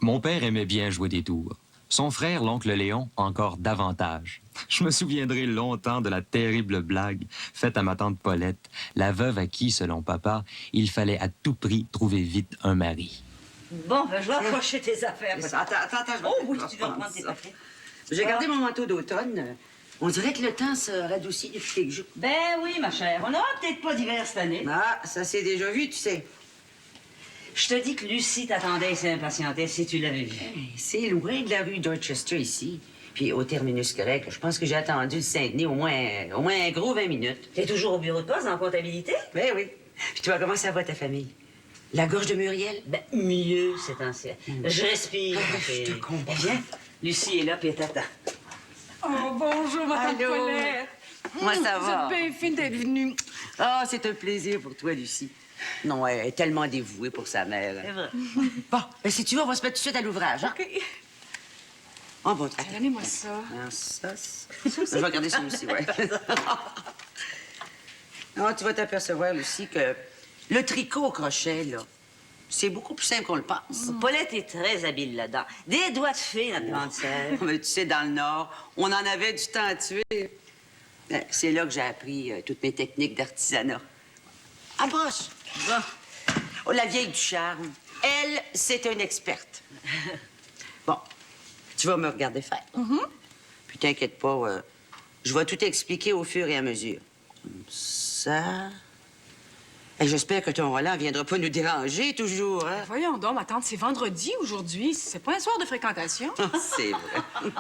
Mon père aimait bien jouer des tours. Son frère, l'oncle Léon, encore davantage. Je me souviendrai longtemps de la terrible blague faite à ma tante Paulette, la veuve à qui, selon papa, il fallait à tout prix trouver vite un mari. Bon, ben, je vais accrocher tes affaires. Attends, je vais... Oh oui, tu dois prendre tes papiers. J'ai gardé mon manteau d'automne. On dirait que le temps se radoucit depuis quelques jours. Ben oui, ma chère. On n'aura peut-être pas d'hiver cette année. Ah, ça s'est déjà vu, tu sais. Je te dis que Lucie t'attendait et s'est impatientée si tu l'avais vue. Hey, c'est loin de la rue Dorchester ici. Puis au terminus correct, je pense que j'ai attendu le Saint-Denis au moins un gros 20 minutes. T'es toujours au bureau de poste en comptabilité? Ben oui. Puis toi, comment ça va ta famille? La gorge de Muriel? Ben, mieux, c'est ancien. Je respire. Je te comprends. Eh bien, Lucie est là, puis elle t'attend. Oh, bonjour, madame Allô. Paulette. Moi, ça va. Vous êtes bien fine d'être venue. Ah, c'est un plaisir pour toi, Lucie. Non, elle est tellement dévouée pour sa mère. C'est vrai. Bon, ben, si tu veux, on va se mettre tout de suite à l'ouvrage, hein? OK. Oh, bon, attends. Donnez-moi ça. Ah, ça. Je vais regarder ça aussi, ouais. Non, tu vas t'apercevoir, Lucie, que le tricot au crochet, là, c'est beaucoup plus simple qu'on le pense. Paulette est très habile là-dedans. Des doigts de fée, notre grande sœur. Mais tu sais, dans le Nord, on en avait du temps à tuer. C'est là que j'ai appris toutes mes techniques d'artisanat. Ah, broche! Bon. Oh, la vieille du charme. Elle, c'est une experte. Bon, tu vas me regarder faire. Puis t'inquiète pas, je vais tout expliquer au fur et à mesure. Comme ça... Et j'espère que ton Roland viendra pas nous déranger toujours, hein? Voyons donc, ma tante, c'est vendredi aujourd'hui. C'est pas un soir de fréquentation. C'est vrai.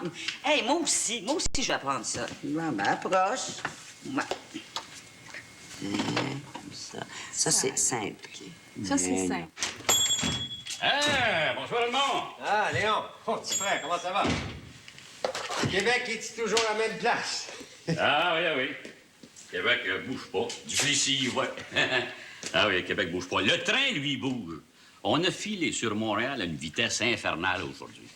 Hey, moi aussi, je vais apprendre ça. Bon, ben, approche. Ouais. Comme ça. Ça, c'est simple. Ça, c'est simple. Ah, bonsoir tout le monde. Ah, Léon, mon petit frère, comment ça va? Québec est toujours à la même place? Ah oui, ah oui. Québec bouge pas. D'ici, ouais. Ah oui, Québec bouge pas. Le train, lui, bouge. On a filé sur Montréal à une vitesse infernale aujourd'hui.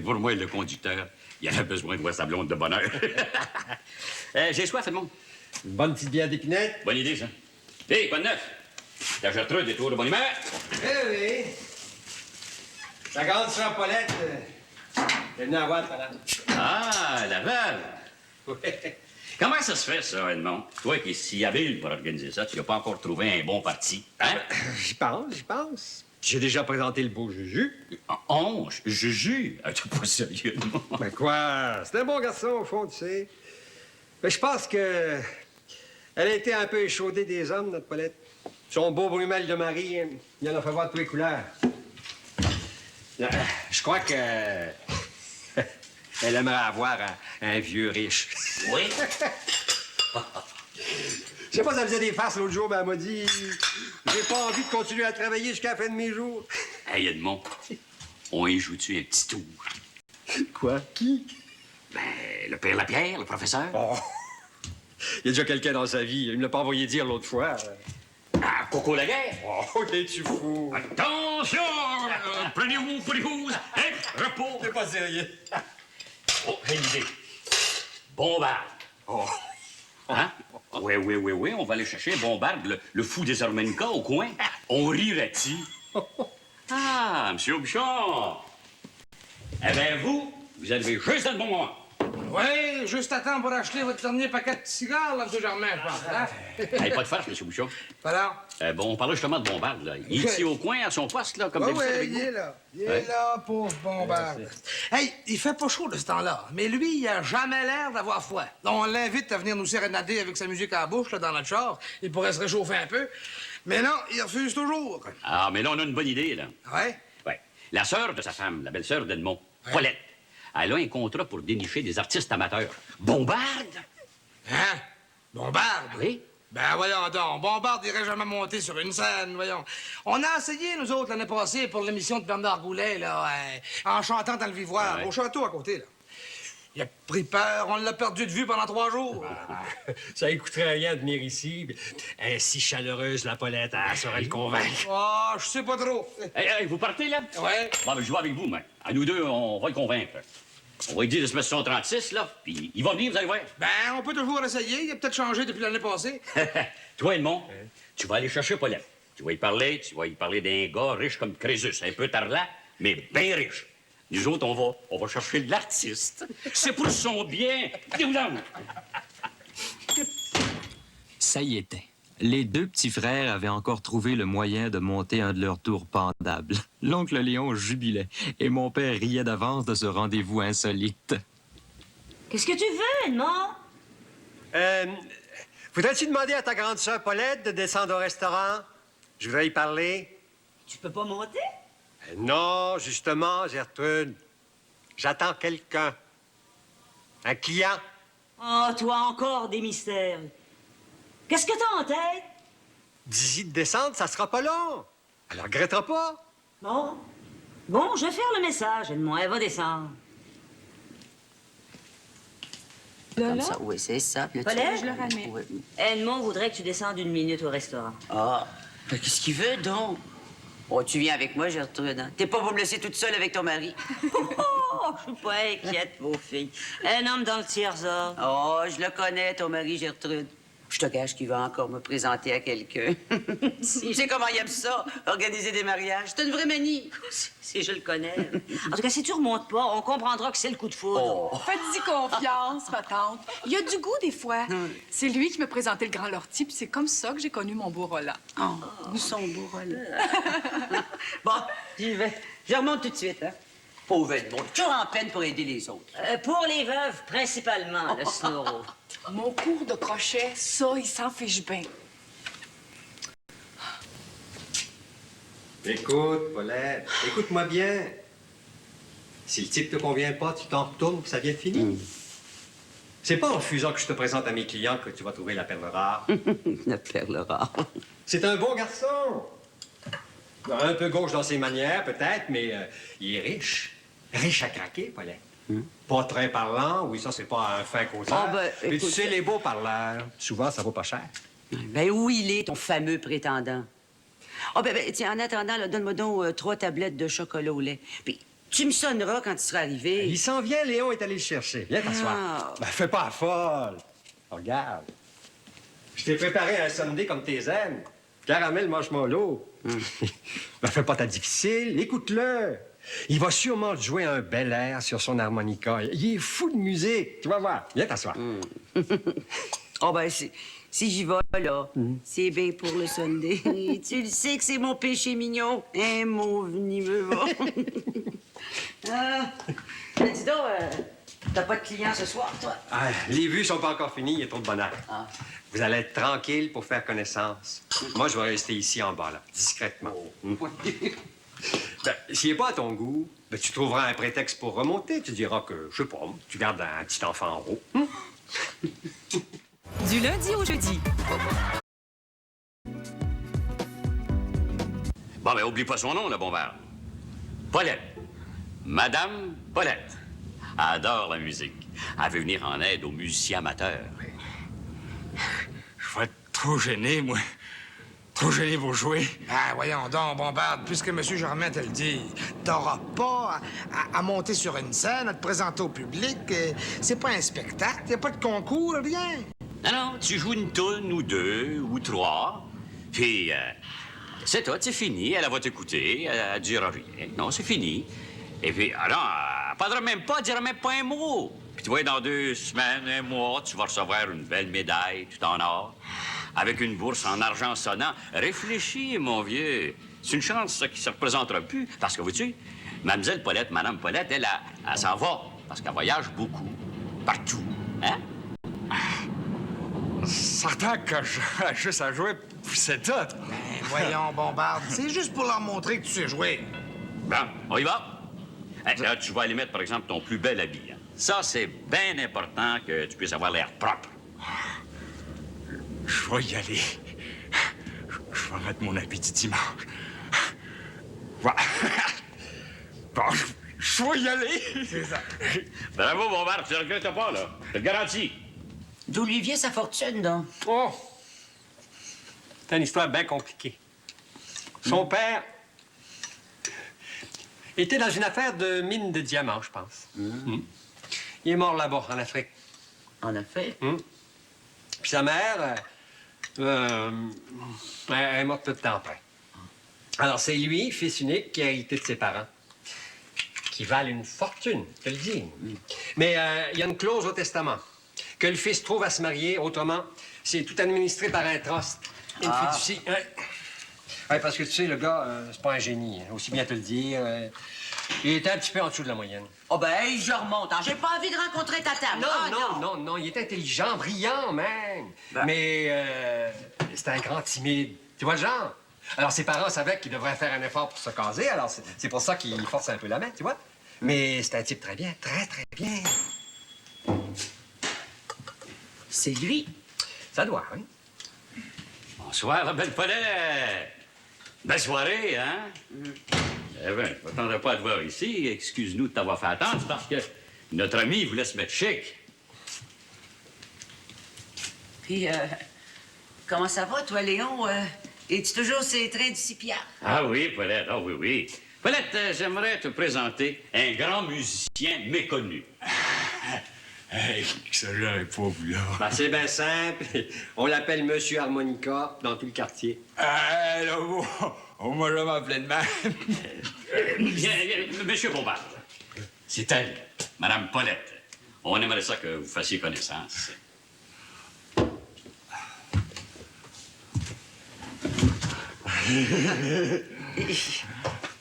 Pour moi, le conducteur, il avait besoin de voir sa blonde de bonne heure. J'ai soif, tout le monde. Une bonne petite bière d'épinette? Bonne idée, ça. Hé, quoi de neuf? T'achèteras des tours de bonne humeur? Eh oui. Ça garde sur Paulette. T'es venu à voir, madame. Ah, la veuve. Ouais. Comment ça se fait, ça, Edmond? Toi qui es si habile pour organiser ça, tu n'as pas encore trouvé un bon parti. Hein? J'y pense. J'ai déjà présenté le beau Juju. Oh, Juju. T'es pas sérieux, non? Ben quoi? C'est un bon garçon, au fond, tu sais. Mais je pense que... Elle a été un peu échaudée des hommes, notre Paulette. Son beau brumel de mari, il en a fait voir de toutes les couleurs. Je crois que... Elle aimerait avoir un vieux riche. Oui? Je sais pas, ça faisait des farces l'autre jour, ben elle m'a dit... J'ai pas envie de continuer à travailler jusqu'à la fin de mes jours. Hey, Edmond, on y joue-tu un petit tour? Quoi? Qui? Ben, le père Lapierre, le professeur. Oh! Il y a déjà quelqu'un dans sa vie. Il me l'a pas envoyé dire l'autre fois. Ah, Coco Laguerre. Oh, es-tu fou? Attention! Prenez-vous. Hein? Repos. T'es pas sérieux. Oh, j'ai une idée. Bombarde. Oh. Hein? Oui, on va aller chercher Bombarde, le fou des harmonicas au coin. On rirait-tu? Ah, monsieur Aubuchon. Eh bien, vous arrivez juste dans le bon moment. Oui, juste à temps pour acheter votre dernier paquet de cigares, là, M. Germain, je pense. Hein? Hey, pas de farce, monsieur Bouchon. Pardon? Bon, on parlait justement de Bombarde, là. Il est ici au coin, à son poste, là, comme Oui, d'habitude oui, avec il vous. est là. Il est Ouais. là, pauvre Bombarde. Hey, il fait pas chaud de ce temps-là, mais lui, il a jamais l'air d'avoir froid. On l'invite à venir nous sérénader avec sa musique à la bouche, là, dans notre char. Il pourrait se réchauffer un peu. Mais non, il refuse toujours. Ah, mais là, on a une bonne idée, là. Ouais? Ouais. La sœur de sa femme, la belle-sœur d'Edmond, Paulette, elle a un contrat pour dénicher des artistes amateurs. Bombarde! Hein? Bombarde? Oui? Ben voyons donc, Bombarde irait jamais monter sur une scène, voyons. On a essayé, nous autres, l'année passée, pour l'émission de Bernard Goulet, là, en chantant dans le Vivoire, Ouais. au château à côté, là. Il a pris peur, on l'a perdu de vue pendant 3 jours. Ça écouterait rien de venir ici. Si chaleureuse, la Paulette, elle saurait le convaincre. Oh, je sais pas trop. Hey, vous partez, là? Ouais. Bon, ben, je vais avec vous, mais à nous deux, on va le convaincre. On va lui dire de se mettre sur son 36, là, puis il va venir, vous allez voir. Ben, on peut toujours essayer. Il a peut-être changé depuis l'année passée. Toi, Edmond, tu vas aller chercher Paulette. Tu vas y parler d'un gars riche comme Crésus, un peu tarlat, mais bien riche. Nous autres, on va chercher l'artiste. C'est pour son bien. Ça y était. Les deux petits frères avaient encore trouvé le moyen de monter un de leurs tours pendables. L'oncle Léon jubilait et mon père riait d'avance de ce rendez-vous insolite. Qu'est-ce que tu veux, Edmond? Voudrais-tu demander à ta grande sœur Paulette de descendre au restaurant? Je voudrais y parler. Tu peux pas monter? Non, justement, Gertrude. J'attends quelqu'un. Un client. Oh, toi encore des mystères. Qu'est-ce que t'as en tête? D'ici de descendre, ça sera pas long. Elle regrettera pas. Bon. Bon, je vais faire le message, Edmond. Elle va descendre. Comme ça, oui, c'est ça. Puis là, Paulette? Je le ramène. Oui. Edmond voudrait que tu descendes 1 minute au restaurant. Ah, ben, qu'est-ce qu'il veut, donc? Oh, tu viens avec moi, Gertrude, hein? T'es pas pour me laisser toute seule avec ton mari? Oh, je suis pas inquiète, vos filles. Un homme dans le tiers-ordre. Oh, je le connais, ton mari, Gertrude. Je te gage qu'il va encore me présenter à quelqu'un. Tu sais comment il aime ça, organiser des mariages. C'est une vraie manie. Si je le connais. En tout cas, si tu remontes pas, on comprendra que c'est le coup de foudre. Oh. Faites-y confiance, ma tante. Il y a du goût, des fois. C'est lui qui me présentait le Grand Lortie, puis c'est comme ça que j'ai connu mon beau Roland. Oh, nous sommes beaux, Roland. Bon, j'y vais. Je remonte tout de suite, hein? Pauvre Edmond, toujours en peine pour aider les autres. Pour les veuves, principalement, le snoro. Mon cours de crochet, ça, il s'en fiche bien. Écoute, Paulette, écoute-moi bien. Si le type te convient pas, tu t'en retournes, puis ça vient de finir. C'est pas en refusant que je te présente à mes clients que tu vas trouver la perle rare. La perle rare. C'est un bon garçon. Un peu gauche dans ses manières, peut-être, mais il est riche. Riche à craquer, Paulette. Pas très parlant, oui, ça, c'est pas un fin causeur. Ah, ben, mais écoute, tu sais, les beaux parleurs, souvent, ça vaut pas cher. Ben, où il est, ton fameux prétendant? Oh, ben, tiens, en attendant, là, donne-moi donc 3 tablettes de chocolat au lait. Puis, tu me sonneras quand tu seras arrivé. Il s'en vient, Léon est allé le chercher. Viens t'asseoir. Ah. Ben, fais pas la folle. Regarde. Je t'ai préparé un sundae comme tes aimes. Caramel marshmallow. Ben, fais pas ta difficile, écoute-le. Il va sûrement te jouer un bel air sur son harmonica. Il est fou de musique. Tu vas voir. Viens t'asseoir. Oh, ben, si j'y vais, là, c'est bien pour le Sunday. Tu le sais que c'est mon péché mignon. Un mot venimeux, va. Mais dis donc, t'as pas de clients ce soir, toi? Ah, les vues sont pas encore finies, il y a trop de bonheur. Ah. Vous allez être tranquille pour faire connaissance. Moi, je vais rester ici en bas, là, discrètement. Ben, s'il n'est pas à ton goût, ben, tu trouveras un prétexte pour remonter. Tu diras que, je sais pas, tu gardes un petit enfant en haut. Du lundi au jeudi. Bon, ben, oublie pas son nom, le bombard. Paulette. Madame Paulette. Elle adore la musique. Elle veut venir en aide aux musiciens amateurs. Je vais être trop gêné, moi. Trop gêné pour jouer. Ah, voyons donc, Bombarde, puisque M. Germain te le dit, t'auras pas à monter sur une scène, à te présenter au public. C'est pas un spectacle, y a pas de concours, rien. Non, non, tu joues une toune ou 2 ou 3, puis c'est tout, c'est fini. Elle va t'écouter, elle dira rien. Non, c'est fini. Et puis, alors, elle parlera même pas, elle dira même pas un mot. Puis tu vois, dans 2 semaines, 1 mois, tu vas recevoir une belle médaille, tout en or, avec une bourse en argent sonnant. Réfléchis, mon vieux. C'est une chance, ça, qui se représentera plus. Parce que, vois-tu, Mademoiselle Paulette, Madame Paulette, elle s'en va. Parce qu'elle voyage beaucoup. Partout. Hein? Certain que j'ai juste à jouer, puis c'est tout. Ben, voyons, Bombarde, c'est juste pour leur montrer que tu sais jouer. Bon, on y va? Là, tu vas aller mettre, par exemple, ton plus bel habit. Hein. Ça, c'est bien important que tu puisses avoir l'air propre. Je vais y aller. Je vais mettre mon habit du dimanche. Ouais. Bon, je vais y aller. C'est ça. Bravo, Bombard, tu ne regrettes pas, là. Je te le garantis. D'où lui vient sa fortune, donc? Oh! C'est une histoire bien compliquée. Son père était dans une affaire de mine de diamants, je pense. Il est mort là-bas, en Afrique. En effet. Puis sa mère, elle est morte peu de temps après. Alors, c'est lui, fils unique, qui a hérité de ses parents, qui valent une fortune, je te le dis. Mais il y a une clause au testament. Que le fils trouve à se marier, autrement, c'est tout administré par un trust. Une fiducie. Ouais, parce que tu sais, le gars, c'est pas un génie, hein, aussi bien te le dire. Il était un petit peu en dessous de la moyenne. Oh ben, hey, je remonte. Hein. J'ai pas envie de rencontrer ta table. Non, il était intelligent, brillant même. Ben. Mais c'était un grand timide. Tu vois le genre? Alors, ses parents savaient qu'il devrait faire un effort pour se caser, alors c'est pour ça qu'il force un peu la main, tu vois? Mais c'est un type très bien, très, très bien. C'est lui. Ça doit, hein? Bonsoir, la belle Paulette. Belle soirée, hein? Eh bien, je m'attendais pas à te voir ici. Excuse-nous de t'avoir fait attendre, c'est parce que notre ami voulait se mettre chic. Puis, comment ça va, toi, Léon? Es-tu toujours ces trains du 6 piastres? Ah oui, Paulette, ah oui, oui. Paulette, j'aimerais te présenter un grand musicien méconnu. Hey, ça, j'aurais pas voulu. Ben, c'est bien simple. On l'appelle Monsieur Harmonica dans tout le quartier. Là, on m'a jamais appelé de même. Bien, Monsieur Bombard, c'est elle, Madame Paulette. On aimerait ça que vous fassiez connaissance.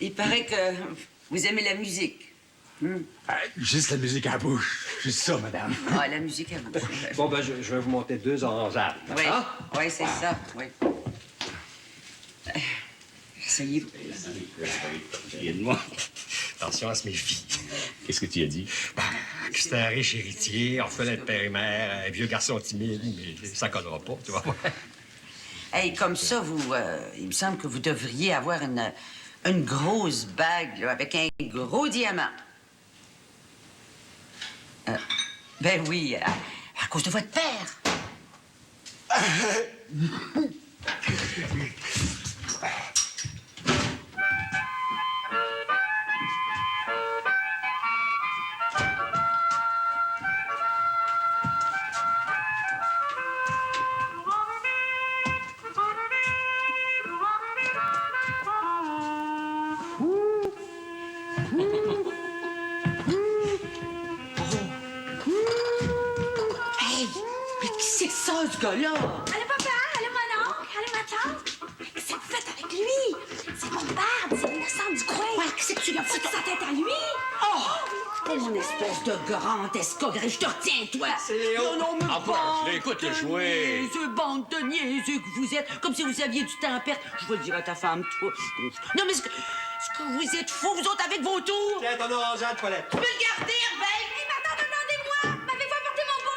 Il paraît que vous aimez la musique. Juste la musique à la bouche. Juste ça, madame. Ah, la musique à vous. Bon, ben, je vais vous monter 2 orangeades. Oui, Hein? oui, c'est ça, oui. Asseyez-vous. Aide-moi. Attention, elle se méfie. Qu'est-ce que tu as dit? Ben, que c'était un riche héritier, orphelin de père et mère, un vieux garçon timide, mais ça collera pas, tu vois. Hey, comme ça, il me semble que vous devriez avoir une grosse bague, là, avec un gros diamant. Ben oui, à cause de votre père. Ce gars-là! Allô, papa! Allô, mon oncle! Allô, ma tante! Qu'est-ce que vous faites avec lui? C'est mon barbe! C'est l'innocent du coin! Ouais, qu'est-ce que tu lui as C'est sa tête à lui! Oh! T'es mon espèce de grande escogriffe, je te retiens, toi! C'est Léon. Non, mais Enfin, écoute-le jouer. niaiseux, bande de niaiseux que vous êtes, comme si vous aviez du temps à perdre. Je vais le dire à ta femme, toi. Non, mais est-ce que vous êtes fous, vous autres, avec vos tours? Tiens, ton orangeade, Paulette. Tu peux le garder, Hervé? Hé, ma tante, attendez-moi! M'avez-vous apporté mon bolo?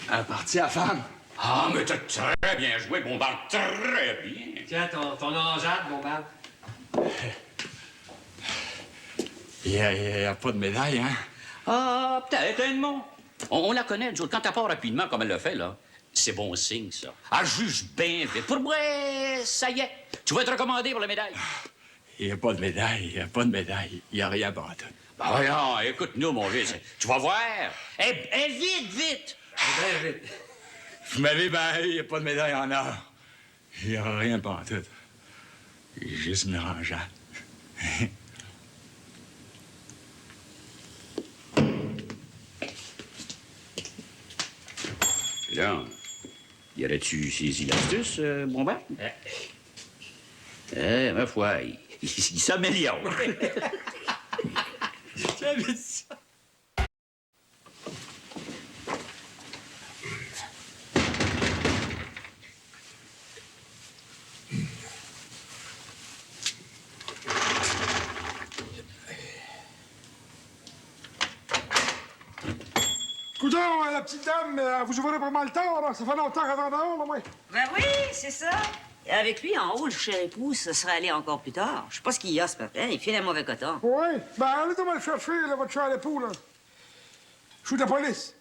Un parti à femme. Ah, mais t'as très bien joué, Bombard, très bien. Tiens, ton orangeade, mon bal. Il y a pas de médaille, hein? Ah, peut-être un mot. On la connaît, nous autres. Quand t'as pas rapidement, comme elle l'a fait, là, c'est bon signe, ça. Elle juge bien vite. Pour moi, ça y est. Tu vas être recommandé pour la médaille. Il y a pas de médaille, il y a pas de médaille. Il y a rien pour tout. Ben voyons, écoute-nous, mon vieux. Tu vas voir. Vite, vite. Bien vite. Vous m'avez baillé, il y a pas de médaille en or. Il y a rien pour tout. Il y a juste une orangeade. Et là, y aurais-tu saisi l'astuce, Bombard? Ma foi, il s'améliore. J'avais ça. Coudon, la petite dame, vous ouvrez pas mal tard, là. Ça fait longtemps qu'elle est dehors, là, moi. Ben oui, c'est ça. Et avec lui, en haut, le cher époux, ça serait allé encore plus tard. Je sais pas ce qu'il y a ce matin. Il file un mauvais coton. Oui. Ben, allez donc me le chercher, là, votre cher époux, là. Je suis de la police.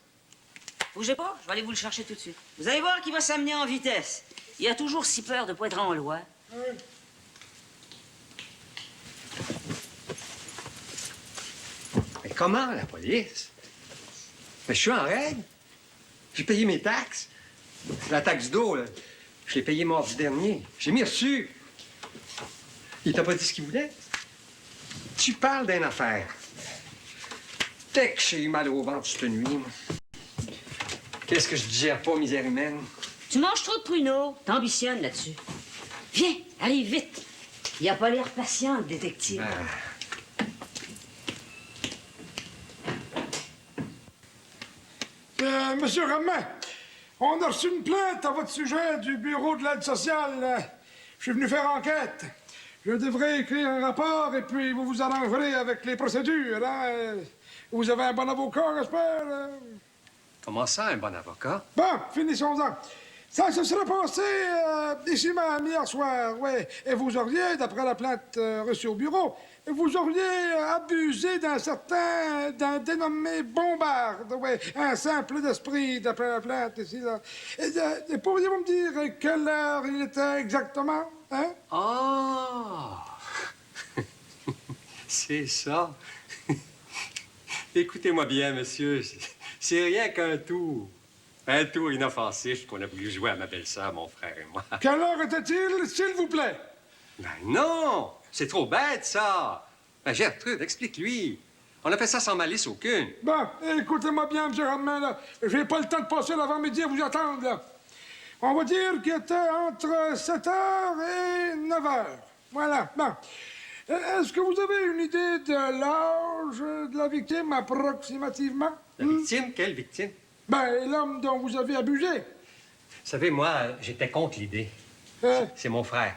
Bougez pas, je vais aller vous le chercher tout de suite. Vous allez voir qu'il va s'amener en vitesse. Il a toujours si peur de pas être en loi. Oui. Comment, la police? Ben, je suis en règle. J'ai payé mes taxes. La taxe d'eau, là, je l'ai payée mardi dernier. J'ai mis reçu. Il t'a pas dit ce qu'il voulait? Tu parles d'une affaire. Dès que j'ai eu mal au ventre cette nuit, moi. Qu'est-ce que je digère pas, misère humaine? Tu manges trop de pruneaux. T'ambitionnes là-dessus. Viens, arrive vite. Il a pas l'air patient, le détective. Monsieur Romain, on a reçu une plainte à votre sujet du Bureau de l'aide sociale. Je suis venu faire enquête. Je devrais écrire un rapport et puis vous vous arrangerez avec les procédures. Hein? Vous avez un bon avocat, j'espère? Comment ça, un bon avocat? Bon, finissons-en. Ça se serait passé ici même hier soir, oui. Et vous auriez, d'après la plainte reçue au bureau, vous auriez abusé d'un dénommé Bombarde, oui. Un simple d'esprit, d'après la plainte ici, là. Et pourriez-vous me dire quelle heure il était exactement, hein? Ah! C'est ça. Écoutez-moi bien, monsieur. C'est rien qu'un tour. Un tour inoffensif qu'on a voulu jouer à ma belle-sœur, mon frère et moi. Quelle heure était-il, s'il vous plaît? Ben non! C'est trop bête, ça! Ben, Gertrude, explique-lui. On a fait ça sans malice aucune. Bon, écoutez-moi bien, M. Romain, là. J'ai pas le temps de passer l'avant-midi à vous attendre, là. On va dire qu'il était entre 7 h et 9 h. Voilà. Bon. Est-ce que vous avez une idée de l'âge de la victime, approximativement? La victime? Quelle victime? Ben, l'homme dont vous avez abusé. Vous savez, moi, j'étais contre l'idée. Hein? C'est mon frère.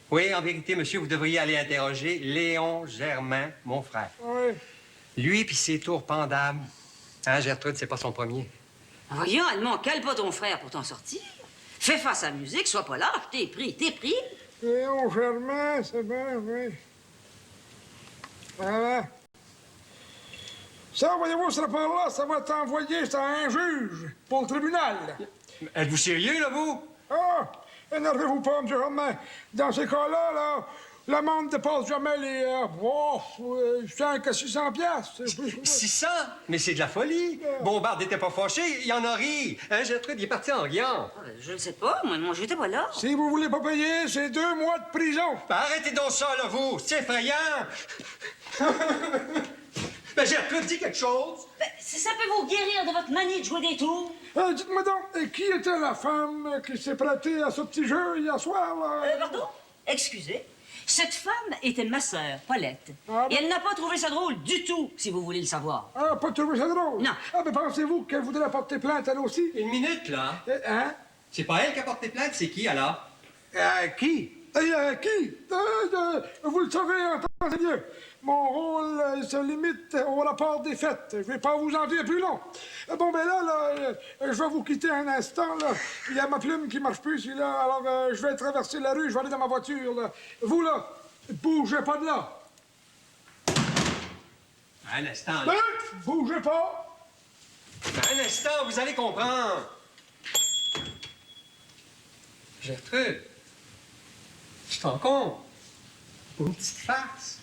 Oui, en vérité, monsieur, vous devriez aller interroger Léon Germain, mon frère. Oui. Lui puis ses tours pendables. Hein, Gertrude, c'est pas son premier. Voyons, Edmond, cale pas ton frère pour t'en sortir. Fais face à la musique, sois pas lâche, t'es pris. Léon Germain, c'est bien, oui. Voilà. Ça, voyez-vous, ce rapport-là, ça va être envoyé à un juge pour le tribunal. Êtes-vous sérieux, là, vous? Ah! Énervez-vous pas, M. Romain. Dans ces cas-là, là, l'amende dépasse jamais les 5 à 600 piastres. 600? Mais c'est de la folie. Bombard n'était pas fâché, il en a ri. Hein, Gertrude, il est parti en riant. Je ne sais pas, moi, j'étais pas là. Si vous voulez pas payer, c'est 2 mois de prison. Ben, arrêtez donc ça, là, vous. C'est effrayant. Ben, Gertrude, dis quelque chose. Ben, ça peut vous guérir de votre manie de jouer des tours. Dites-moi donc, qui était la femme qui s'est prêtée à ce petit jeu hier soir, là? Pardon? Excusez. Cette femme était ma sœur, Paulette. Ah, Et elle n'a pas trouvé ça drôle du tout, si vous voulez le savoir. Ah, pas trouvé ça drôle? Non. Ah, ben pensez-vous qu'elle voudrait porter plainte, elle aussi? Une minute, là. Hein? C'est pas elle qui a porté plainte, c'est qui, alors? Qui? Qui? Vous le saurez en temps et lieu. Mon rôle se limite au rapport des faits. Je vais pas vous en dire plus long. Bon, ben là, je vais vous quitter un instant, là. Il y a ma plume qui marche plus, ici, là. Alors, je vais traverser la rue, je vais aller dans ma voiture, là. Vous, là, bougez pas de là. Un instant, là. Bougez pas. Un instant, vous allez comprendre. Gertrude, tu t'en compte? Pour une petite farce.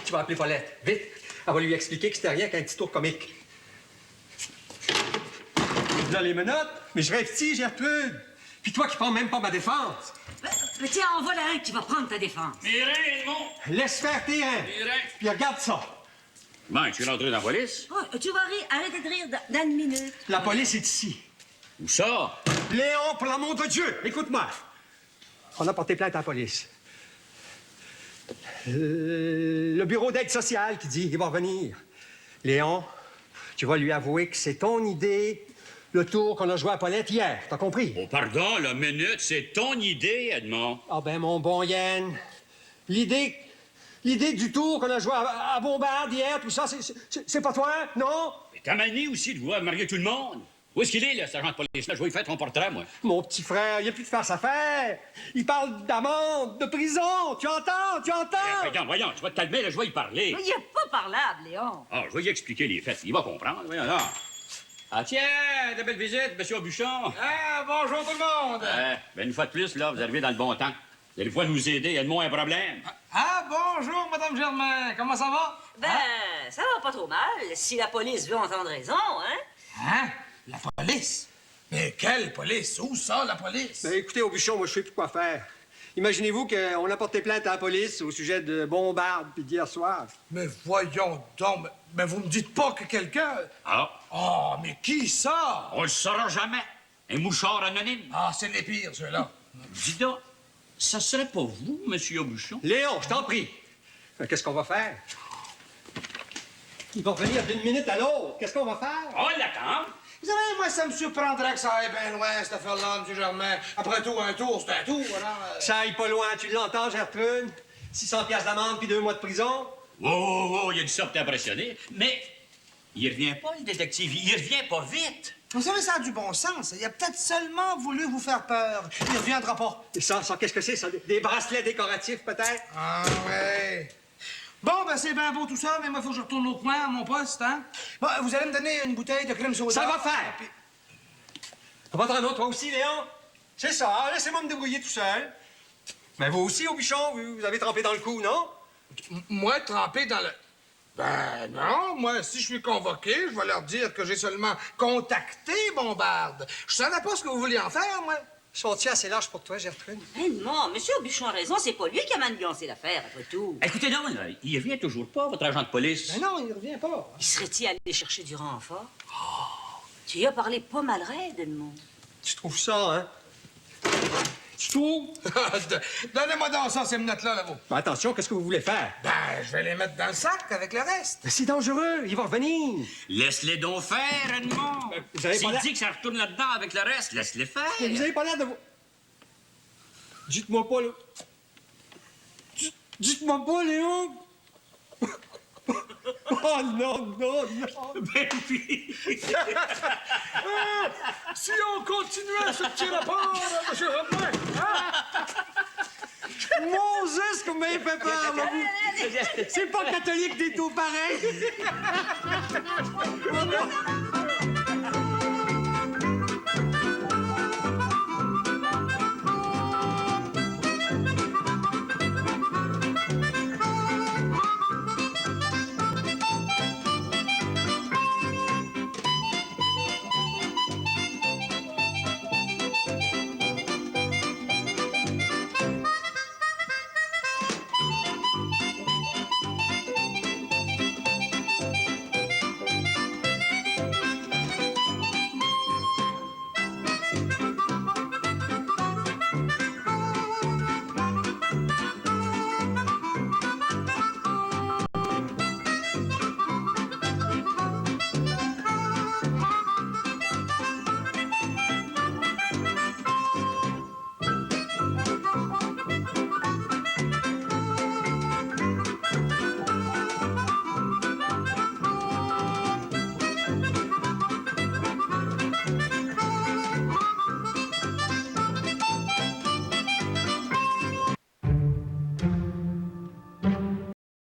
Tu vas appeler Paulette, vite. Elle va lui expliquer que c'était rien qu'un petit tour comique. Dans les menottes? Mais je rêve petit, Gertrude. Puis toi qui prends même pas ma défense. Mais tiens, en voilà un qui va prendre ta défense. Mes reins, Edmond! Laisse faire tes reins. Mes reins! Puis regarde ça. Ben, je suis rentré dans la police. Oh, tu vas rire, arrêtez de rire dans une minute. La police est ici. Où ça? Léon, pour l'amour de Dieu, écoute-moi. On a porté plainte à la police. Le bureau d'aide sociale qui dit qu'il va revenir. Léon, tu vas lui avouer que c'est ton idée, le tour qu'on a joué à Paulette hier. T'as compris? Oh, pardon, la minute, c'est ton idée, Edmond. Ah ben, mon bon Yann, l'idée du tour qu'on a joué à Bombarde hier, tout ça, c'est pas toi, non? Mais t'as manie aussi de vouloir marier tout le monde. Où est-ce qu'il est, le sergent de police? Là, je vais lui faire ton portrait, moi. Mon petit frère, il n'y a plus de farce à faire. Il parle d'amende, de prison. Tu entends? Tu entends? Voyons, tu vas te calmer, là, je vais y parler. Mais il est pas parlable, Léon. Ah, je vais y expliquer les faits. Il va comprendre. Voyons là. Ah, tiens, de belle visite, monsieur Aubuchon. Ah, bonjour tout le monde. Ben, une fois de plus, là, vous arrivez dans le bon temps. Vous allez pouvoir nous aider, aide-moi un problème. Ah, bonjour, Madame Germain. Comment ça va? Ben, ça va pas trop mal, si la police veut entendre raison, hein? Hein? La police? Mais quelle police? Où ça, la police? Ben, écoutez, Aubuchon, moi, je sais plus quoi faire. Imaginez-vous qu'on a porté plainte à la police au sujet de Bombarde puis d'hier soir. Mais voyons donc, mais vous me dites pas que quelqu'un... Ah, Oh, mais qui ça? on le saura jamais. Un mouchard anonyme. Ah, c'est les pires, ceux-là. Dis donc, ça serait pas vous, Monsieur Aubuchon? Léon, je t'en prie. Qu'est-ce qu'on va faire? Il va revenir d'une minute à l'autre. Qu'est-ce qu'on va faire? On l'attend. Vous savez, moi, ça me surprendrait que ça aille bien loin, cette affaire-là, M. Germain. Après tout, un tour, c'est un tour, alors... Ça aille pas loin, tu l'entends, Gertrude? 600 piastres d'amende puis 2 mois de prison? Oh, il a dit ça pour t'impressionner. Mais il revient pas, le détective. Il revient pas vite. Vous savez, ça a du bon sens. Il a peut-être seulement voulu vous faire peur. Il reviendra pas. Et ça, qu'est-ce que c'est, ça? Des bracelets décoratifs, peut-être? Ah, ouais. Bon, ben, c'est bien beau tout ça, mais moi, il faut que je retourne au coin, à mon poste, hein? Bon, vous allez me donner une bouteille de crème soda. Ça va faire! Puis- On va t'en autre, toi aussi, Léon? C'est ça, laissez-moi me débrouiller tout seul. Mais vous aussi, Aubuchon, vous avez trempé dans le coup, non? Moi, trempé dans le... Ben non, moi, si je suis convoqué, je vais leur dire que j'ai seulement contacté Bombarde. Je savais pas ce que vous vouliez en faire, moi. Sont-ils assez larges pour toi, Gertrude? Mais non, Monsieur Aubuchon a raison, c'est pas lui qui a manigancé l'affaire, après tout. Écoutez, non, là, il revient toujours pas, votre agent de police. Ben non, il revient pas. Il serait-il allé chercher du renfort? Tu y as parlé pas mal raide, Edmond. Tu trouves ça, hein? Tu trouves? Donnez-moi donc ça, ces menottes-là, là, vous. Ben, attention, qu'est-ce que vous voulez faire? Ben, je vais les mettre dans le sac avec le reste. Mais c'est dangereux, il va revenir. Laisse-les donc faire, Edmond. vous avez pas S'il l'air- dit que ça retourne là-dedans avec le reste, laisse-les faire. Mais vous avez pas l'air de vous... Dites-moi pas, là. Dites-moi pas, Léon. Oh non, non, non. Ben oui. Si on continuait ce petit rapport, M. Germain, Moses, comme il fait peur, là, vous. C'est pas catholique des taux pareils.